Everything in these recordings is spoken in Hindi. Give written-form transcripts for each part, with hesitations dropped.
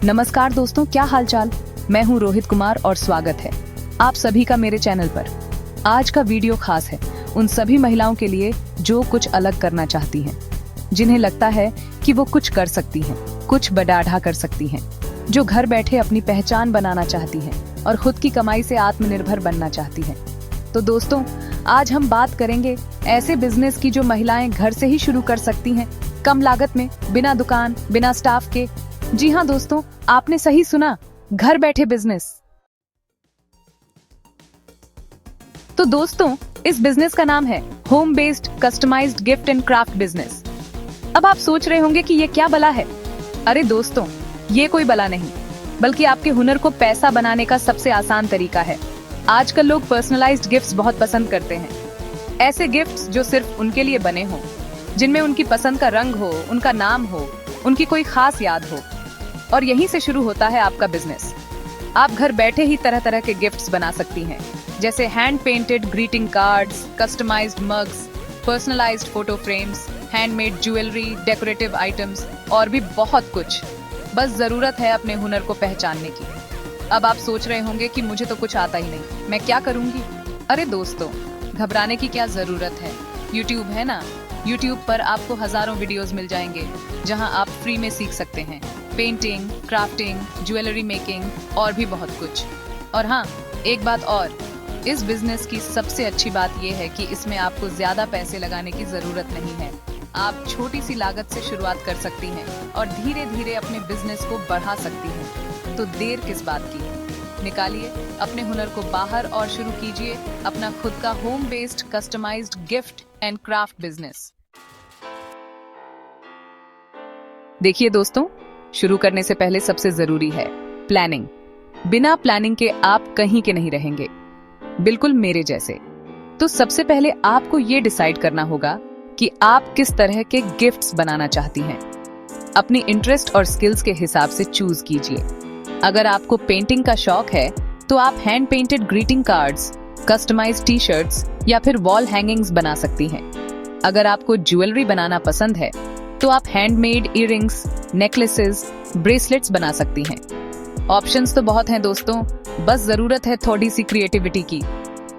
नमस्कार दोस्तों, क्या हालचाल। मैं हूं रोहित कुमार और स्वागत है आप सभी का मेरे चैनल पर। आज का वीडियो खास है उन सभी महिलाओं के लिए जो कुछ अलग करना चाहती हैं, जिन्हें लगता है कि वो कुछ कर सकती हैं, कुछ बढ़ा कर सकती हैं, जो घर बैठे अपनी पहचान बनाना चाहती हैं और खुद की कमाई से आत्मनिर्भर बनना चाहती हैं। तो दोस्तों, आज हम बात करेंगे ऐसे बिजनेस की जो महिलाएं घर से ही शुरू कर सकती हैं, कम लागत में, बिना दुकान, बिना स्टाफ के। जी हाँ दोस्तों, आपने सही सुना, घर बैठे बिजनेस। तो दोस्तों, इस बिजनेस का नाम है home based customised gift and craft business. अब आप सोच रहे होंगे कि ये क्या बला है। अरे दोस्तों, ये कोई बला नहीं, बल्कि आपके हुनर को पैसा बनाने का सबसे आसान तरीका है। आजकल लोग पर्सनलाइज्ड गिफ्ट्स बहुत पसंद करते हैं, ऐसे गिफ्ट्स जो सिर्फ उनके लिए बने हों, जिनमें उनकी पसंद का रंग हो, उनका नाम हो, उनकी कोई खास याद हो। और यहीं से शुरू होता है आपका बिजनेस। आप घर बैठे ही तरह तरह के गिफ्ट्स बना सकती हैं, जैसे hand painted greeting cards, customised mugs, personalised photo frames, handmade jewellery, decorative items और भी बहुत कुछ। बस जरूरत है अपने हुनर को पहचानने की। अब आप सोच रहे होंगे कि मुझे तो कुछ आता ही नहीं, मैं क्या करूंगी। अरे दोस्तों, घबराने की क्या जरूरत है। YouTube है ना, YouTube पर आपको हजारों वीडियोस मिल जाएंगे जहां आप फ्री में सीख सकते हैं पेंटिंग, क्राफ्टिंग, ज्वेलरी मेकिंग और भी बहुत कुछ। और हाँ, एक बात और, इस बिजनेस की सबसे अच्छी बात यह है कि इसमें आपको ज्यादा पैसे लगाने की जरूरत नहीं है। आप छोटी सी लागत से शुरुआत कर सकती हैं और धीरे धीरे अपने बिजनेस को बढ़ा सकती हैं। तो देर किस बात की, निकालिए अपने हुनर को बाहर और शुरू कीजिए अपना खुद का home based customised gift and craft business. देखिए दोस्तों, शुरू करने से पहले सबसे जरूरी है प्लानिंग। बिना प्लानिंग के आप कहीं के नहीं रहेंगे, बिल्कुल मेरे जैसे। तो सबसे पहले आपको ये डिसाइड करना होगा कि आप किस तरह के गिफ्ट्स बनाना चाहती हैं। अपनी इंटरेस्ट और स्किल्स के हिसाब से चूज कीजिए। अगर आपको पेंटिंग का शौक है तो आप hand painted greeting cards, customised t-shirts या फिर वॉल हैंगिंग्स बना सकती हैं। अगर आपको ज्वेलरी बनाना पसंद है तो आप हैंडमेड इयररिंग्स, नेकलेसेस, ब्रेसलेट्स बना सकती हैं। ऑप्शंस तो बहुत हैं दोस्तों, बस जरूरत है थोड़ी सी क्रिएटिविटी की।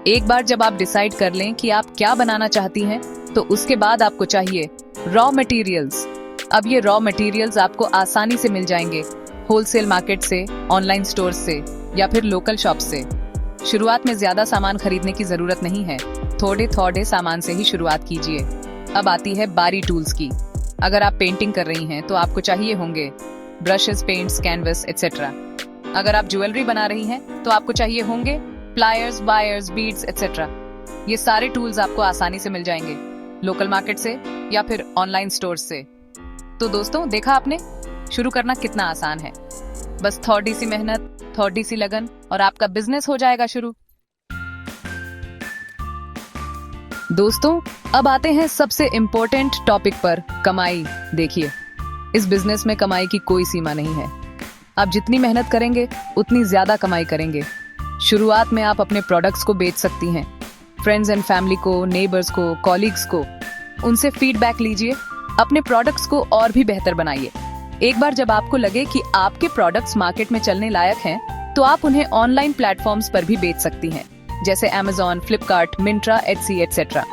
एक बार जब आप डिसाइड कर लें कि आप क्या बनाना चाहती हैं, तो उसके बाद आपको चाहिए रॉ मटेरियल्स। अब ये रॉ मटेरियल्स आपको आसानी से मिल जाएंगे होलसेल मार्केट से, ऑनलाइन स्टोर से या फिर लोकल शॉप से। शुरुआत में ज्यादा सामान खरीदने की जरूरत नहीं है, थोड़े थोड़े सामान से ही शुरुआत कीजिए। अब आती है बारी टूल्स की। अगर आप पेंटिंग कर रही हैं तो आपको चाहिए होंगे ब्रशेस, पेंट्स, कैनवस एटसेट्रा। अगर आप ज्वेलरी बना रही हैं तो आपको चाहिए होंगे प्लायर्स, वायर्स, बीड्स एटसेट्रा। ये सारे टूल्स आपको आसानी से मिल जाएंगे लोकल मार्केट से या फिर ऑनलाइन स्टोर से। तो दोस्तों, देखा आपने, शुरू करना कितना आसान है। बस थोड़ी सी मेहनत, थोड़ी सी लगन और आपका बिजनेस हो जाएगा शुरू। दोस्तों, अब आते हैं सबसे इम्पोर्टेंट टॉपिक पर, कमाई। देखिए, इस बिजनेस में कमाई की कोई सीमा नहीं है। आप जितनी मेहनत करेंगे उतनी ज्यादा कमाई करेंगे। शुरुआत में आप अपने प्रोडक्ट्स को बेच सकती हैं, फ्रेंड्स एंड फैमिली को, नेबर्स को, कॉलीग्स को। उनसे फीडबैक लीजिए, अपने प्रोडक्ट्स को और भी बेहतर बनाइए। एक बार जब आपको लगे कि आपके प्रोडक्ट्स मार्केट में चलने लायक हैं, तो आप उन्हें ऑनलाइन प्लेटफॉर्म्स पर भी बेच सकती हैं, जैसे Amazon, Flipkart, Myntra, Etsy etcetera.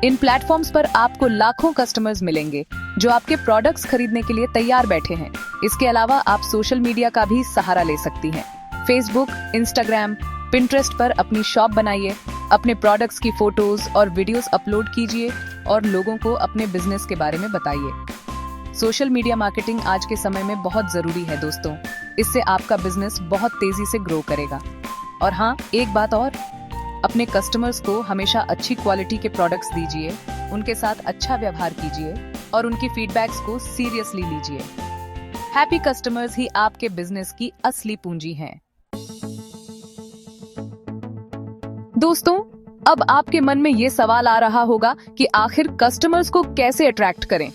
इन प्लेटफॉर्म्स पर आपको लाखों कस्टमर्स मिलेंगे जो आपके प्रोडक्ट्स खरीदने के लिए तैयार बैठे हैं। इसके अलावा आप सोशल मीडिया का भी सहारा ले सकती हैं। फेसबुक, इंस्टाग्राम, पिंटरेस्ट पर अपनी शॉप बनाइए, अपने प्रोडक्ट्स की फोटोज और वीडियोस अपलोड कीजिए और लोगों को अपने बिजनेस के बारे में बताइए। सोशल मीडिया मार्केटिंग आज के समय में बहुत जरूरी है दोस्तों, इससे आपका बिजनेस बहुत तेजी से ग्रो करेगा। और हाँ, एक बात और, अपने कस्टमर्स को हमेशा अच्छी क्वालिटी के प्रोडक्ट्स दीजिए, उनके साथ अच्छा व्यवहार कीजिए और उनकी फीडबैक्स को सीरियसली लीजिए। हैप्पी कस्टमर्स ही आपके बिजनेस की असली पूंजी हैं। दोस्तों, अब आपके मन में ये सवाल आ रहा होगा कि आखिर कस्टमर्स को कैसे अट्रैक्ट करें।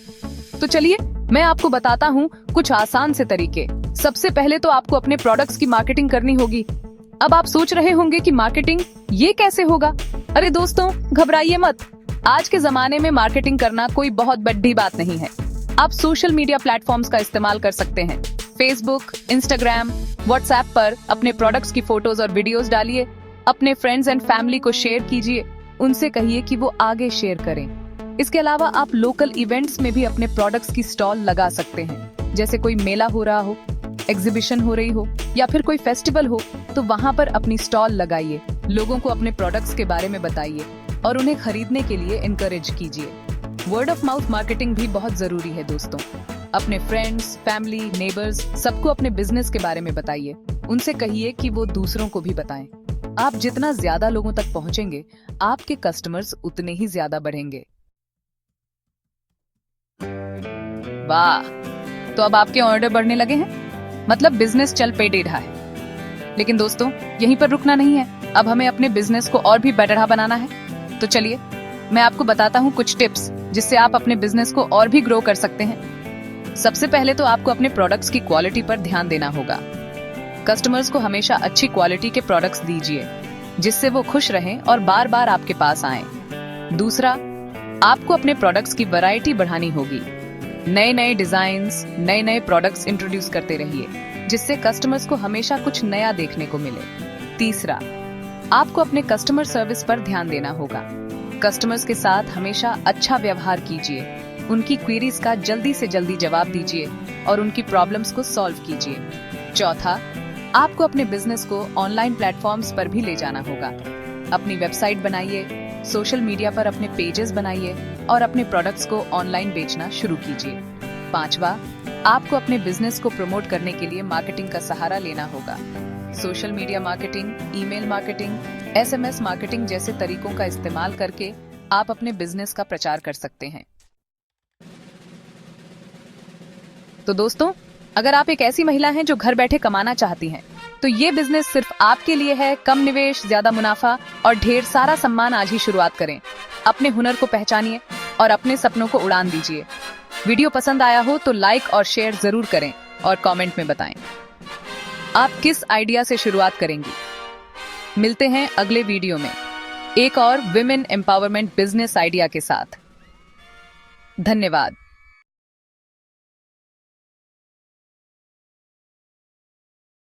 तो चलिए, मैं आपको बताता हूँ कुछ आसान से तरीके। सबसे पहले तो आपको अपने प्रोडक्ट्स की मार्केटिंग करनी होगी। अब आप सोच रहे होंगे कि मार्केटिंग ये कैसे होगा। अरे दोस्तों, घबराइए मत। आज के जमाने में मार्केटिंग करना कोई बहुत बड़ी बात नहीं है। आप सोशल मीडिया प्लेटफॉर्म्स का इस्तेमाल कर सकते हैं, फेसबुक, इंस्टाग्राम, व्हाट्सएप पर अपने प्रोडक्ट्स की फोटोज और वीडियोस डालिए। अपने फ्रेंड्स एंड फैमिली को शेयर कीजिए, उनसे कहिए कि वो आगे शेयर करें। इसके अलावा आप लोकल इवेंट्स में भी अपने प्रोडक्ट्स की स्टॉल लगा सकते हैं। जैसे कोई मेला हो रहा हो, एग्जीबिशन हो रही हो या फिर कोई फेस्टिवल हो, तो वहां पर अपनी स्टॉल लगाइए। लोगों को अपने प्रोडक्ट्स के बारे में बताइए और उन्हें खरीदने के लिए इनकरेज कीजिए। वर्ड ऑफ माउथ मार्केटिंग भी बहुत जरूरी है दोस्तों। अपने फ्रेंड्स, फैमिली, नेबर्स सबको अपने बिजनेस के बारे में बताइए। उनसे कहिए कि वो दूसरों को भी बताएं। आप जितना ज्यादा लोगों तक पहुंचेंगे, आपके कस्टमर्स उतने ही ज्यादा बढ़ेंगे। वाह, तो अब आपके ऑर्डर बढ़ने लगे हैं, मतलब बिजनेस चल पे टेढ़ा है। लेकिन दोस्तों, यहीं पर रुकना नहीं है। अब हमें अपने बिजनेस को और भी बेटर बनाना है। तो चलिए मैं आपको बताता हूँ कुछ टिप्स जिससे आप अपने बिजनेस को और भी ग्रो कर सकते हैं। सबसे पहले तो आपको अपने प्रोडक्ट्स की क्वालिटी पर ध्यान देना होगा। कस्टमर्स को हमेशा अच्छी क्वालिटी के प्रोडक्ट्स दीजिए, जिससे वो खुश रहें और बार बार आपके पास आएं। दूसरा, आपको अपने प्रोडक्ट्स की वैरायटी बढ़ानी होगी। नए नए डिजाइन्स, नए नए प्रोडक्ट्स इंट्रोड्यूस करते रहिए, जिससे कस्टमर्स को हमेशा कुछ नया देखने को मिले। तीसरा, आपको अपने कस्टमर सर्विस पर ध्यान देना होगा। कस्टमर्स के साथ हमेशा अच्छा व्यवहार कीजिए, उनकी क्वेरीज का जल्दी से जल्दी जवाब दीजिए और उनकी प्रॉब्लम्स को सॉल्व कीजिए। चौथा, आपको अपने बिजनेस को ऑनलाइन प्लेटफॉर्म्स पर भी ले जाना होगा। अपनी वेबसाइट बनाइए, सोशल मीडिया पर अपने पेजेस बनाइए और अपने प्रोडक्ट्स को ऑनलाइन बेचना शुरू कीजिए। पांचवा, आपको अपने बिजनेस को प्रमोट करने के लिए मार्केटिंग का सहारा लेना होगा। Social media marketing, email marketing, SMS marketing जैसे तरीकों का इस्तेमाल करके आप अपने बिजनेस का प्रचार कर सकते हैं। तो दोस्तों, अगर आप एक ऐसी महिला हैं जो घर बैठे कमाना चाहती हैं, तो ये बिजनेस सिर्फ आपके लिए है। कम निवेश, ज्यादा मुनाफा और ढेर सारा सम्मान। आज ही शुरुआत करें। अपने हुनर को पहचानिए और अपने सपनों को उड़ान दीजिए। वीडियो पसंद आया हो तो लाइक और शेयर जरूर करें और कमेंट में बताएं आप किस आइडिया से शुरुआत करेंगी। मिलते हैं अगले वीडियो में एक और विमेन एम्पावरमेंट बिजनेस आइडिया के साथ। धन्यवाद।